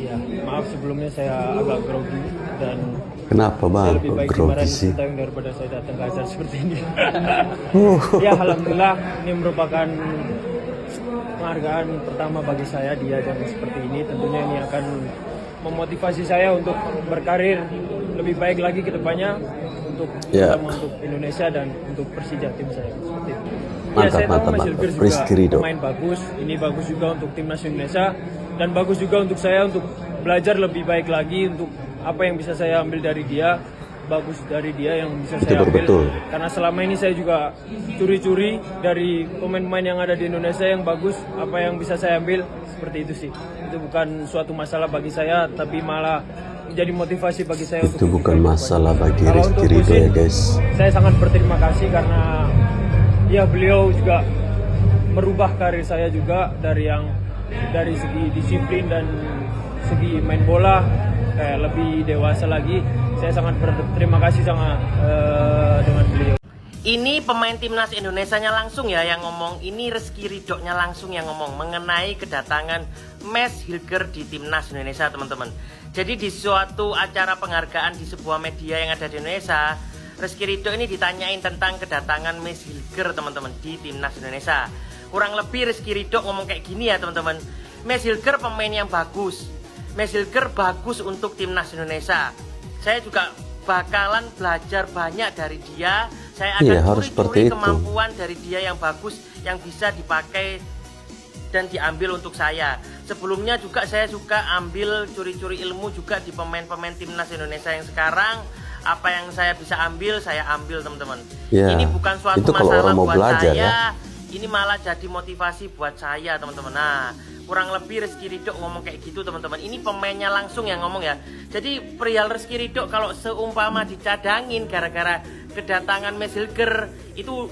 Ya, maaf sebelumnya saya agak grogi dan Kenapa saya bang? lebih Kok baik grogi dimarahin sih? Sintayong daripada saya datang ke acara seperti ini. Ya, alhamdulillah ini merupakan penghargaan pertama bagi saya di ajang seperti ini. Tentunya ini akan memotivasi saya untuk berkarir lebih baik lagi ke depannya untuk terutama untuk Indonesia dan untuk Persija tim saya seperti itu. Ya, saya tahu Mas Hilgers juga pemain bagus. Ini bagus juga untuk timnas Indonesia dan bagus juga untuk saya untuk belajar lebih baik lagi untuk apa yang bisa saya ambil dari dia. Bagus dari dia yang bisa saya ambil. Karena selama ini saya juga curi-curi dari pemain-pemain yang ada di Indonesia yang bagus, apa yang bisa saya ambil seperti itu sih. Itu bukan suatu masalah bagi saya, tapi malah menjadi motivasi bagi saya itu bukan masalah bagi Rizky Ridho ya guys. Saya sangat berterima kasih karena ya beliau juga merubah karir saya juga dari segi disiplin dan segi main bola kayak lebih dewasa lagi. Saya sangat berterima kasih dengan beliau. Ini pemain timnas Indonesianya langsung ya yang ngomong. Ini Rizky Ridho-nya langsung yang ngomong mengenai kedatangan Mas Hilgers di timnas Indonesia, teman-teman. Jadi di suatu acara penghargaan di sebuah media yang ada di Indonesia, Rizky Ridho ini ditanyain tentang kedatangan Mas Hilgers, teman-teman, di timnas Indonesia. Kurang lebih Rizky Ridho ngomong kayak gini ya, teman-teman. Mas Hilgers pemain yang bagus. Mas Hilgers bagus untuk timnas Indonesia. Saya juga bakalan belajar banyak dari dia. Saya akan curi-curi kemampuan dari dia yang bagus, yang bisa dipakai dan diambil untuk saya. Sebelumnya juga saya suka ambil curi-curi ilmu juga di pemain-pemain timnas Indonesia yang sekarang. Apa yang saya bisa ambil, saya ambil, teman-teman. Ini bukan suatu masalah buat saya. Ini malah jadi motivasi buat saya, teman-teman. Nah, kurang lebih Rizky Ridho ngomong kayak gitu, teman-teman. Ini pemainnya langsung yang ngomong ya. Jadi perihal Rizky Ridho kalau seumpama dicadangin gara-gara kedatangan Mas Hilgers, itu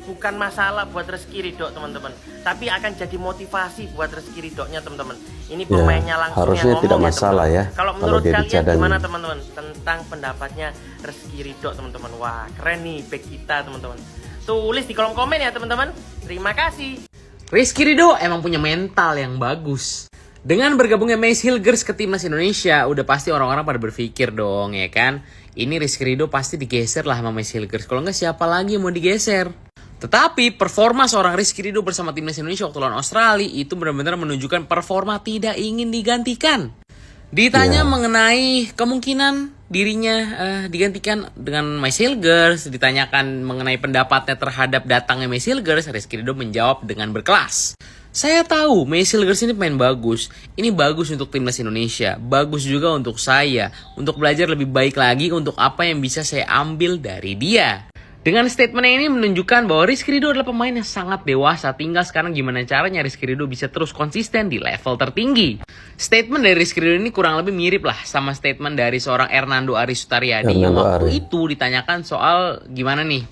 bukan masalah buat Rizky Ridho, teman-teman. Tapi akan jadi motivasi buat Rizky Ridho-nya, teman-teman. Ini pemainnya langsung yang ngomong tidak masalah ya. Kalau menurut kalian gimana, teman-teman, tentang pendapatnya Rizky Ridho, teman-teman? Wah, keren nih back kita, teman-teman. Tulis di kolom komen ya, teman-teman. Terima kasih. Rizky Ridho emang punya mental yang bagus. Dengan bergabungnya Mas Hilgers ke timnas Indonesia, udah pasti orang-orang pada berpikir dong ya kan. Ini Rizky Ridho pasti digeser lah sama Mas Hilgers. Kalau nggak siapa lagi yang mau digeser. Tetapi performa seorang Rizky Ridho bersama timnas Indonesia waktu lawan Australia itu benar-benar menunjukkan performa tidak ingin digantikan. Ditanya mengenai kemungkinan dirinya digantikan dengan Mas Hilgers, ditanyakan mengenai pendapatnya terhadap datangnya Mas Hilgers, Rizky Ridho menjawab dengan berkelas. Saya tahu Mas Hilgers ini pemain bagus. Ini bagus untuk timnas Indonesia, bagus juga untuk saya, untuk belajar lebih baik lagi untuk apa yang bisa saya ambil dari dia. Dengan statement ini menunjukkan bahwa Rizky Ridho adalah pemain yang sangat dewasa. Tinggal sekarang gimana caranya Rizky Ridho bisa terus konsisten di level tertinggi. Statement dari Rizky Ridho ini kurang lebih mirip lah sama statement dari seorang Hernando Ari Sutaryadi yang waktu itu ditanyakan soal gimana nih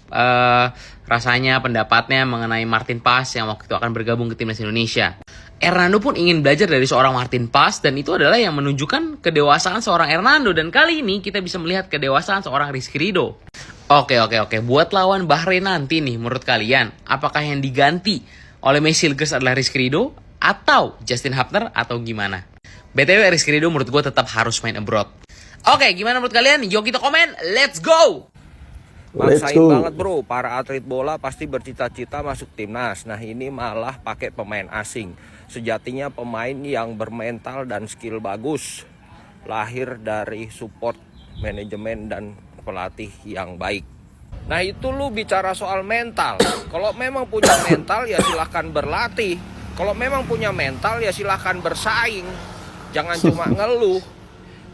rasanya pendapatnya mengenai Martin Paes yang waktu itu akan bergabung ke timnas Indonesia. Hernando pun ingin belajar dari seorang Martin Paes dan itu adalah yang menunjukkan kedewasaan seorang Hernando. Dan kali ini kita bisa melihat kedewasaan seorang Rizky Ridho. Oke. Buat lawan Bahrain nanti nih, menurut kalian, apakah yang diganti oleh Mas Hilgers adalah Rizky Ridho atau Justin Hubner atau gimana? BTW Rizky Ridho menurut gue tetap harus main abroad. Oke, gimana menurut kalian? Yuk kita komen, let's go! Maksain banget bro, para atlet bola pasti bercita-cita masuk timnas. Nah ini malah pakai pemain asing. Sejatinya pemain yang bermental dan skill bagus, lahir dari support manajemen dan pelatih yang baik. Nah itu lu bicara soal mental. Kalau memang punya mental ya silahkan berlatih. Kalau memang punya mental ya silahkan bersaing. Jangan cuma ngeluh.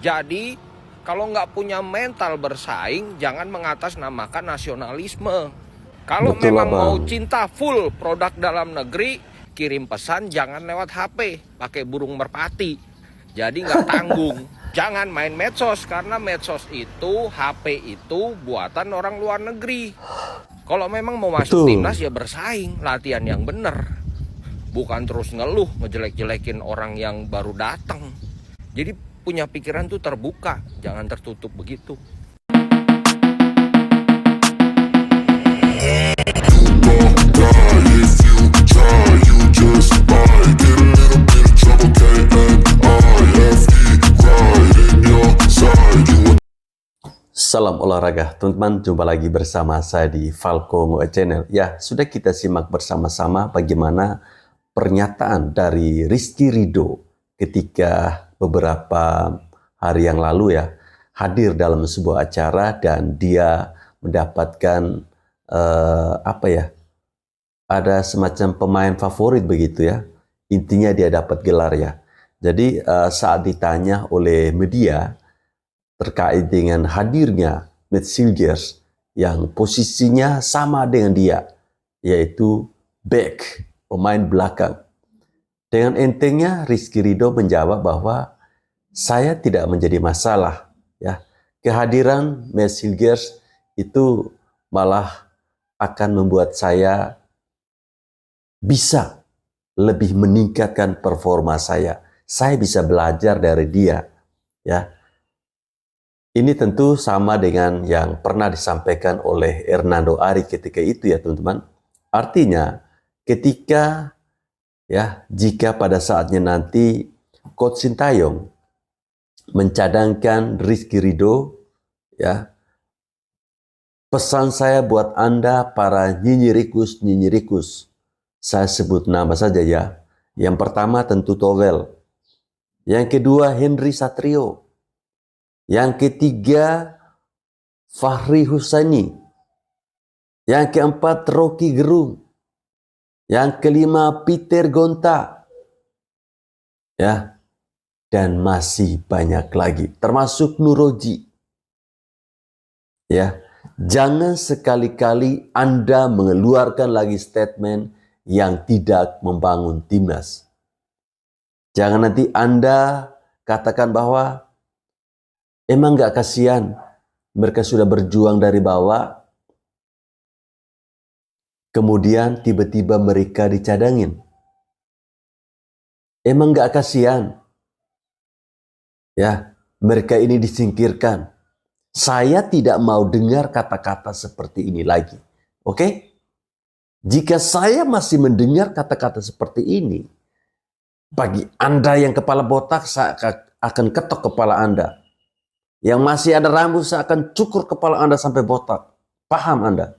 Jadi kalau nggak punya mental bersaing, jangan mengatasnamakan nasionalisme. Kalau memang mau cinta full produk dalam negeri, kirim pesan jangan lewat HP, pakai burung merpati. Jadi nggak tanggung. Jangan main medsos, karena medsos itu, HP itu buatan orang luar negeri. Kalau memang mau masuk timnas ya bersaing, latihan yang bener. Bukan terus ngeluh, ngejelek-jelekin orang yang baru datang. Jadi punya pikiran tuh terbuka, jangan tertutup begitu. Just might get a little bit of trouble, KNIFE Salam olahraga, teman-teman. Jumpa lagi bersama saya di Falco Ngoe Channel. Ya, sudah kita simak bersama-sama bagaimana pernyataan dari Rizky Ridho ketika beberapa hari yang lalu ya hadir dalam sebuah acara dan dia mendapatkan ada semacam pemain favorit begitu ya. Intinya dia dapat gelar ya. Jadi saat ditanya oleh media terkait dengan hadirnya Mads Hilgers yang posisinya sama dengan dia, yaitu back, pemain belakang. Dengan entengnya Rizky Ridho menjawab bahwa saya tidak menjadi masalah. Ya, kehadiran Mads Hilgers itu malah akan membuat saya bisa lebih meningkatkan performa saya. Saya bisa belajar dari dia. Ya. Ini tentu sama dengan yang pernah disampaikan oleh Hernando Ari ketika itu ya teman-teman. Artinya ketika jika pada saatnya nanti Coach Sintayong mencadangkan Rizky Ridho ya, pesan saya buat Anda para nyinyirikus, saya sebut nama saja ya. Yang pertama tentu Towel. Yang kedua Henry Satrio. Yang ketiga, Fahri Husaini. Yang keempat, Rocky Gerung. Yang kelima, Peter Gonta. Ya, dan masih banyak lagi, termasuk Nuroji. Ya, jangan sekali-kali Anda mengeluarkan lagi statement yang tidak membangun timnas. Jangan nanti Anda katakan bahwa emang gak kasihan mereka sudah berjuang dari bawah, kemudian tiba-tiba mereka dicadangin. Emang gak kasihan ya mereka ini disingkirkan. Saya tidak mau dengar kata-kata seperti ini lagi. Oke? Jika saya masih mendengar kata-kata seperti ini, bagi Anda yang kepala botak, saya akan ketok kepala Anda. Yang masih ada rambut, saya akan cukur kepala Anda sampai botak. Paham Anda?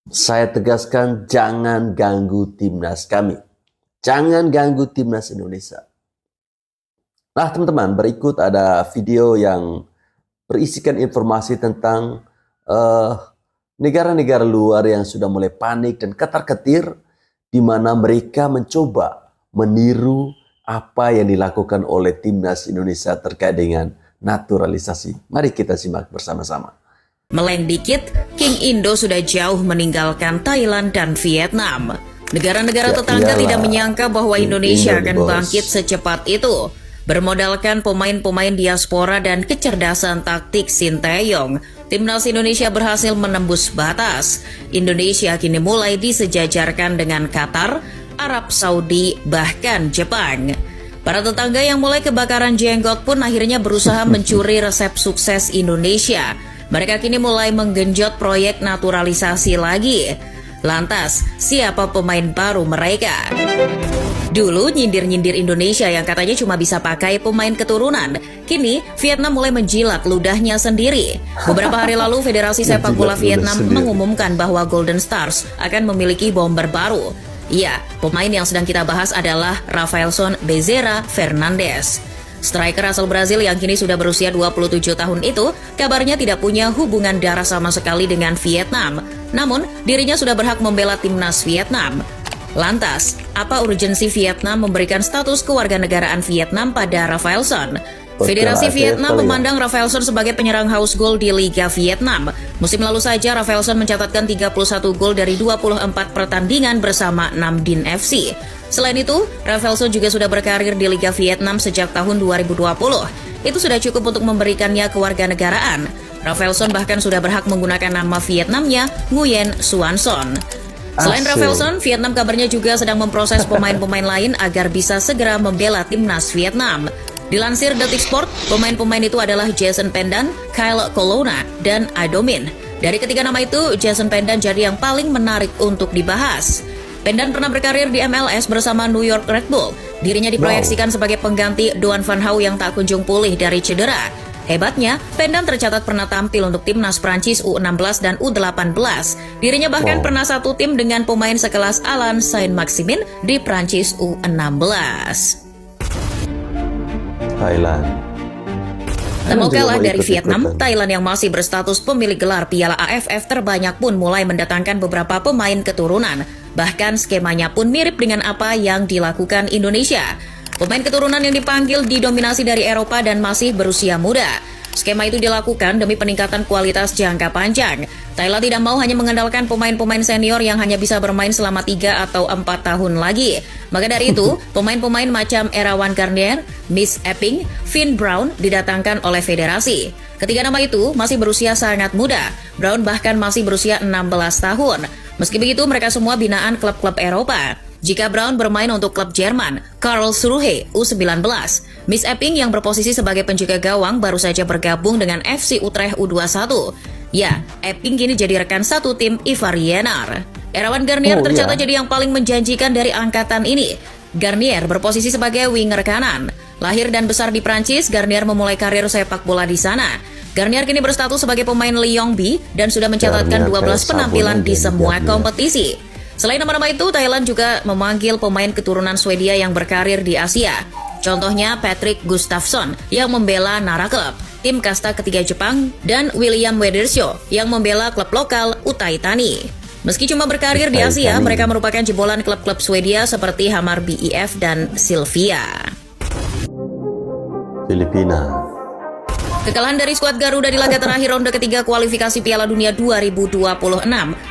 Saya tegaskan, jangan ganggu timnas kami. Jangan ganggu timnas Indonesia. Nah teman-teman, berikut ada video yang berisikan informasi tentang negara-negara luar yang sudah mulai panik dan ketar-ketir, di mana mereka mencoba meniru apa yang dilakukan oleh timnas Indonesia terkait dengan naturalisasi. Mari kita simak bersama-sama. Meleng dikit, King Indo sudah jauh meninggalkan Thailand dan Vietnam. Negara-negara tetangga tidak menyangka bahwa Indonesia akan bangkit secepat itu. Bermodalkan pemain-pemain diaspora dan kecerdasan taktik Sintayong, timnas Indonesia berhasil menembus batas. Indonesia kini mulai disejajarkan dengan Qatar, Arab Saudi, bahkan Jepang. Para tetangga yang mulai kebakaran jenggot pun akhirnya berusaha mencuri resep sukses Indonesia. Mereka kini mulai menggenjot proyek naturalisasi lagi. Lantas, siapa pemain baru mereka? Dulu nyindir-nyindir Indonesia yang katanya cuma bisa pakai pemain keturunan. Kini, Vietnam mulai menjilat ludahnya sendiri. Beberapa hari lalu, Federasi Sepak Bola Vietnam mengumumkan bahwa Golden Stars akan memiliki bomber baru. Iya, pemain yang sedang kita bahas adalah Rafaelson Bezerra Fernandes. Striker asal Brazil yang kini sudah berusia 27 tahun itu kabarnya tidak punya hubungan darah sama sekali dengan Vietnam. Namun, dirinya sudah berhak membela timnas Vietnam. Lantas, apa urgensi Vietnam memberikan status kewarganegaraan Vietnam pada Rafaelson? Federasi Vietnam memandang Rafaelson sebagai penyerang haus gol di Liga Vietnam. Musim lalu saja Rafaelson mencatatkan 31 gol dari 24 pertandingan bersama Nam Dinh FC. Selain itu, Rafaelson juga sudah berkarir di Liga Vietnam sejak tahun 2020. Itu sudah cukup untuk memberikannya kewarganegaraan. Rafaelson bahkan sudah berhak menggunakan nama Vietnamnya Nguyen Xuan Son. Selain Rafaelson, Vietnam kabarnya juga sedang memproses pemain-pemain lain agar bisa segera membela timnas Vietnam. Dilansir Detik Sport, pemain-pemain itu adalah Jason Pendant, Kyle Colonna, dan Adomin. Dari ketiga nama itu, Jason Pendant jadi yang paling menarik untuk dibahas. Pendant pernah berkarir di MLS bersama New York Red Bull. Dirinya diproyeksikan sebagai pengganti Duan Van Hau yang tak kunjung pulih dari cedera. Hebatnya, Pendam tercatat pernah tampil untuk timnas Prancis U16 dan U18. Dirinya bahkan pernah satu tim dengan pemain sekelas Alan Saint-Maximin di Prancis U16. Thailand. Tak mau juga kalah mau dari Vietnam, ikut-ikutan. Thailand yang masih berstatus pemilik gelar Piala AFF terbanyak pun mulai mendatangkan beberapa pemain keturunan. Bahkan skemanya pun mirip dengan apa yang dilakukan Indonesia. Pemain keturunan yang dipanggil didominasi dari Eropa dan masih berusia muda. Skema itu dilakukan demi peningkatan kualitas jangka panjang. Thailand tidak mau hanya mengandalkan pemain-pemain senior yang hanya bisa bermain selama 3 atau 4 tahun lagi. Maka dari itu, pemain-pemain macam Erawan Garnier, Miss Epping, Finn Brown didatangkan oleh federasi. Ketiga nama itu masih berusia sangat muda. Brown bahkan masih berusia 16 tahun. Meski begitu, mereka semua binaan klub-klub Eropa. Jika Brown bermain untuk klub Jerman, Karlsruhe U19. Miss Epping yang berposisi sebagai penjaga gawang baru saja bergabung dengan FC Utrecht U21. Ya, Epping kini jadi rekan satu tim Ivar Yenar. Erawan Garnier tercatat jadi yang paling menjanjikan dari angkatan ini. Garnier berposisi sebagai winger kanan. Lahir dan besar di Prancis, Garnier memulai karir sepak bola di sana. Garnier kini berstatus sebagai pemain Lyon B dan sudah mencatatkan 12 penampilan di semua kompetisi. Selain nama-nama itu, Thailand juga memanggil pemain keturunan Swedia yang berkarir di Asia. Contohnya Patrick Gustafsson yang membela Nara Club, tim kasta ketiga Jepang, dan William Wedersjö yang membela klub lokal Uthai Thani. Meski cuma berkarir di Asia, mereka merupakan jebolan klub-klub Swedia seperti Hammarby IF dan Sylvia. Filipina. Kekalahan dari skuad Garuda di laga terakhir ronde ketiga kualifikasi Piala Dunia 2026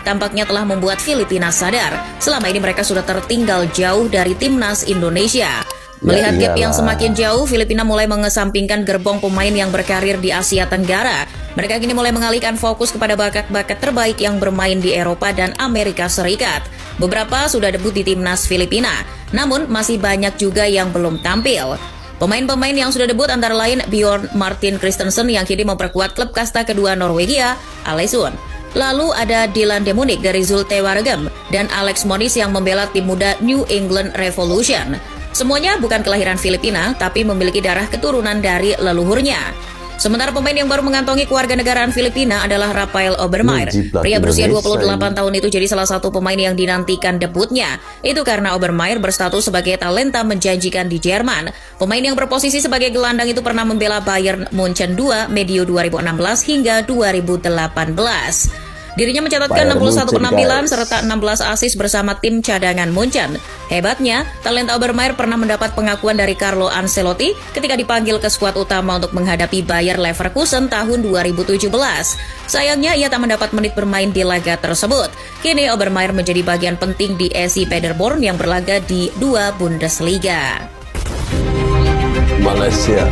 tampaknya telah membuat Filipina sadar selama ini mereka sudah tertinggal jauh dari timnas Indonesia. Melihat gap yang semakin jauh, Filipina mulai mengesampingkan gerbong pemain yang berkarir di Asia Tenggara. Mereka kini mulai mengalihkan fokus kepada bakat-bakat terbaik yang bermain di Eropa dan Amerika Serikat. Beberapa sudah debut di timnas Filipina, namun masih banyak juga yang belum tampil. Pemain-pemain yang sudah debut antara lain Bjorn Martin Christensen yang kini memperkuat klub kasta kedua Norwegia, Alesund. Lalu ada Dylan De Munich dari Zulte Waregem dan Alex Moniz yang membela tim muda New England Revolution. Semuanya bukan kelahiran Filipina, tapi memiliki darah keturunan dari leluhurnya. Sementara pemain yang baru mengantongi kewarganegaraan Filipina adalah Rafael Obermeier. Pria berusia 28 tahun itu jadi salah satu pemain yang dinantikan debutnya. Itu karena Obermeier berstatus sebagai talenta menjanjikan di Jerman. Pemain yang berposisi sebagai gelandang itu pernah membela Bayern Munchen 2 medio 2016 hingga 2018. Dirinya mencatatkan 61 penampilan serta 16 assist bersama tim cadangan Munchen. Hebatnya, talenta Obermeier pernah mendapat pengakuan dari Carlo Ancelotti ketika dipanggil ke skuad utama untuk menghadapi Bayer Leverkusen tahun 2017. Sayangnya, ia tak mendapat menit bermain di laga tersebut. Kini Obermeier menjadi bagian penting di SC Paderborn yang berlaga di 2 Bundesliga. Malaysia.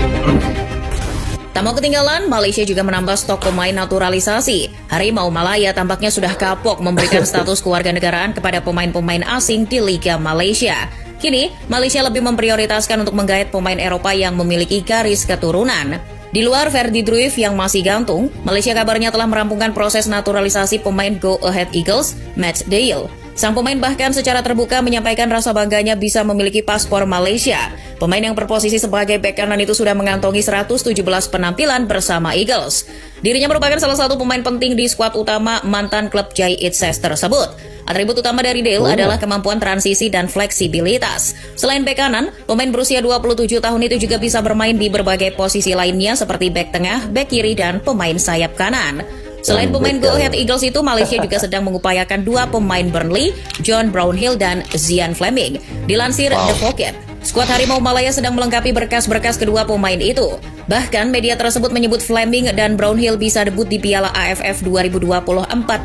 Tak mau ketinggalan, Malaysia juga menambah stok pemain naturalisasi. Harimau Malaya tampaknya sudah kapok memberikan status kewarganegaraan kepada pemain-pemain asing di Liga Malaysia. Kini, Malaysia lebih memprioritaskan untuk menggait pemain Eropa yang memiliki garis keturunan. Di luar Ferdi Druif yang masih gantung, Malaysia kabarnya telah merampungkan proses naturalisasi pemain Go Ahead Eagles, Matt Dale. Sang pemain bahkan secara terbuka menyampaikan rasa bangganya bisa memiliki paspor Malaysia. Pemain yang berposisi sebagai bek kanan itu sudah mengantongi 117 penampilan bersama Eagles. Dirinya merupakan salah satu pemain penting di skuad utama mantan klub JITSES tersebut. Atribut utama dari Dale adalah kemampuan transisi dan fleksibilitas. Selain bek kanan, pemain berusia 27 tahun itu juga bisa bermain di berbagai posisi lainnya seperti bek tengah, bek kiri, dan pemain sayap kanan. Selain pemain Go Ahead Eagles itu, Malaysia juga sedang mengupayakan 2 pemain Burnley, John Brownhill dan Zian Fleming. Dilansir The Pocket, skuad Harimau Malaya sedang melengkapi berkas-berkas kedua pemain itu. Bahkan media tersebut menyebut Fleming dan Brownhill bisa debut di Piala AFF 2024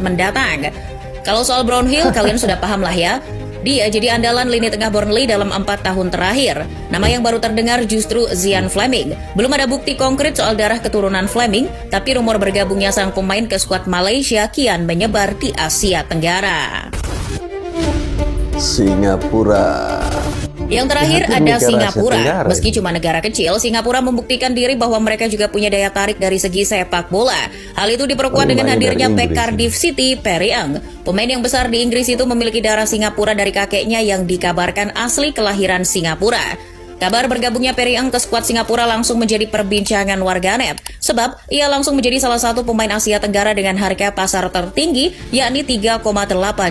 mendatang. Kalau soal Brownhill, kalian sudah paham lah ya. Dia jadi andalan lini tengah Burnley dalam 4 tahun terakhir. Nama yang baru terdengar justru Zian Fleming. Belum ada bukti konkret soal darah keturunan Fleming, tapi rumor bergabungnya sang pemain ke skuad Malaysia kian menyebar di Asia Tenggara. Singapura. Yang terakhir ada Singapura. Meski cuma negara kecil, Singapura membuktikan diri bahwa mereka juga punya daya tarik dari segi sepak bola. Hal itu diperkuat dengan hadirnya bek Cardiff City, Perry Ang. Pemain yang besar di Inggris itu memiliki darah Singapura dari kakeknya yang dikabarkan asli kelahiran Singapura. Kabar bergabungnya Perry Eng ke skuad Singapura langsung menjadi perbincangan warganet, sebab ia langsung menjadi salah satu pemain Asia Tenggara dengan harga pasar tertinggi, yakni 3,8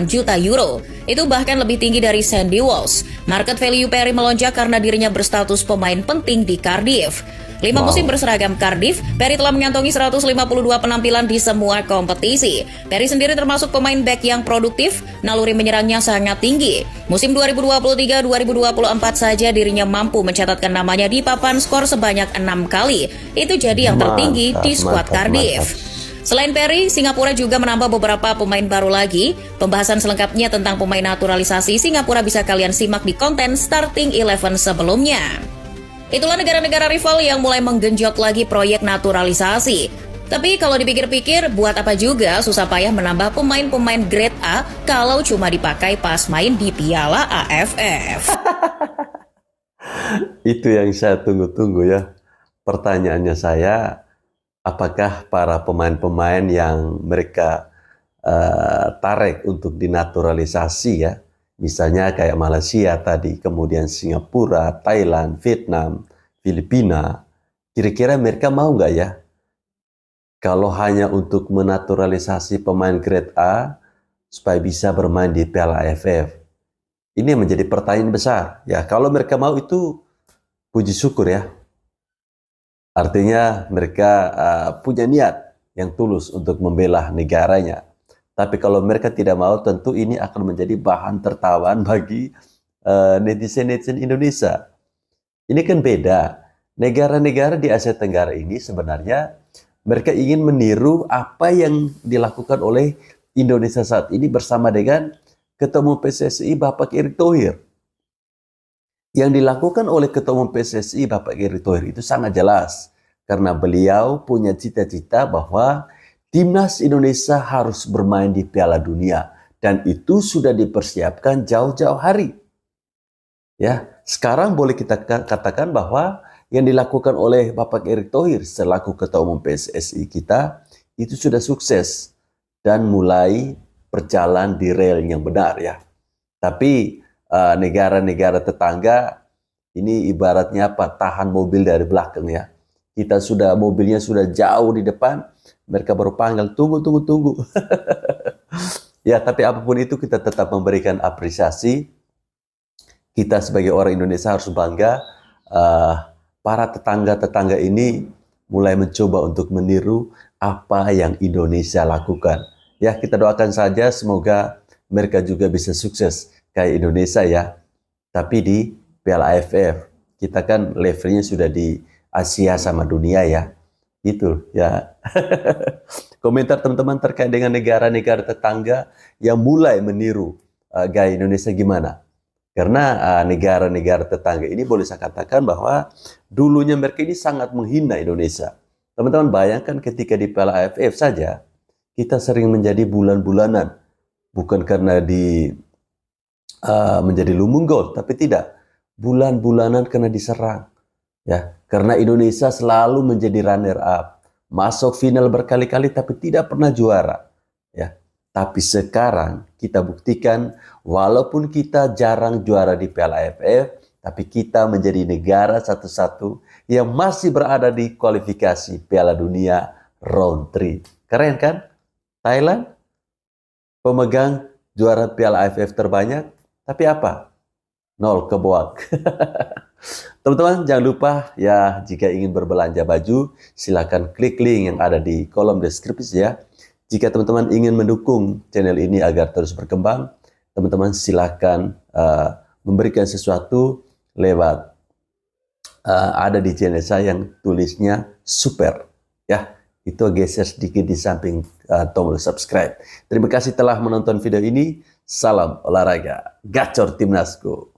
juta euro. Itu bahkan lebih tinggi dari Sandy Walsh. Market value Perry melonjak karena dirinya berstatus pemain penting di Cardiff. 5 musim berseragam Cardiff, Perry telah mengantongi 152 penampilan di semua kompetisi. Perry sendiri termasuk pemain back yang produktif, naluri menyerangnya sangat tinggi. Musim 2023-2024 saja dirinya mampu mencatatkan namanya di papan skor sebanyak 6 kali. Itu jadi yang tertinggi di skuad Cardiff. Selain Perry, Singapura juga menambah beberapa pemain baru lagi. Pembahasan selengkapnya tentang pemain naturalisasi Singapura bisa kalian simak di konten Starting 11 sebelumnya. Itulah negara-negara rival yang mulai menggenjot lagi proyek naturalisasi. Tapi kalau dipikir-pikir, buat apa juga susah payah menambah pemain-pemain grade A kalau cuma dipakai pas main di Piala AFF. Itu yang saya tunggu-tunggu ya. Pertanyaannya saya, apakah para pemain-pemain yang mereka tarik untuk dinaturalisasi ya, misalnya kayak Malaysia tadi, kemudian Singapura, Thailand, Vietnam, Filipina, kira-kira mereka mau nggak ya? Kalau hanya untuk menaturalisasi pemain grade A supaya bisa bermain di Piala AFF. Ini menjadi pertanyaan besar. Ya, kalau mereka mau itu puji syukur ya. Artinya mereka punya niat yang tulus untuk membela negaranya. Tapi kalau mereka tidak mau, tentu ini akan menjadi bahan tertawaan bagi netizen-netizen Indonesia. Ini kan beda. Negara-negara di Asia Tenggara ini sebenarnya mereka ingin meniru apa yang dilakukan oleh Indonesia saat ini bersama dengan Ketua Umum PSSI Bapak Erick Thohir. Yang dilakukan oleh Ketua Umum PSSI Bapak Erick Thohir itu sangat jelas. Karena beliau punya cita-cita bahwa Timnas Indonesia harus bermain di Piala Dunia dan itu sudah dipersiapkan jauh-jauh hari. Ya, sekarang boleh kita katakan bahwa yang dilakukan oleh Bapak Erick Thohir selaku Ketua Umum PSSI kita itu sudah sukses dan mulai berjalan di rel yang benar ya. Tapi negara-negara tetangga ini ibaratnya apa? Tahan mobil dari belakang ya. Kita mobilnya sudah jauh di depan, mereka baru panggil, tunggu. Ya, tapi apapun itu kita tetap memberikan apresiasi. Kita sebagai orang Indonesia harus bangga. Para tetangga-tetangga ini mulai mencoba untuk meniru apa yang Indonesia lakukan. Ya, kita doakan saja semoga mereka juga bisa sukses kayak Indonesia ya. Tapi di Piala AFF, kita kan levelnya sudah di Asia sama dunia ya. Itu ya. Komentar teman-teman terkait dengan negara-negara tetangga yang mulai meniru gaya Indonesia gimana? Karena negara-negara tetangga ini boleh saya katakan bahwa dulunya mereka ini sangat menghina Indonesia. Teman-teman bayangkan ketika di Piala AFF saja, kita sering menjadi bulan-bulanan. Bukan karena menjadi lumbung gol, tapi tidak. Bulan-bulanan karena diserang. Ya, karena Indonesia selalu menjadi runner up, masuk final berkali-kali tapi tidak pernah juara. Ya, tapi sekarang kita buktikan walaupun kita jarang juara di Piala AFF, tapi kita menjadi negara satu-satu yang masih berada di kualifikasi Piala Dunia round 3. Keren kan? Thailand pemegang juara Piala AFF terbanyak, tapi apa? 0 keboak. Teman-teman jangan lupa ya, jika ingin berbelanja baju silakan klik link yang ada di kolom deskripsi ya. Jika teman-teman ingin mendukung channel ini agar terus berkembang, teman-teman silakan memberikan sesuatu lewat ada di channel saya yang tulisnya super ya. Itu geser sedikit di samping tombol subscribe. Terima kasih telah menonton video ini. Salam olahraga, gacor timnasku.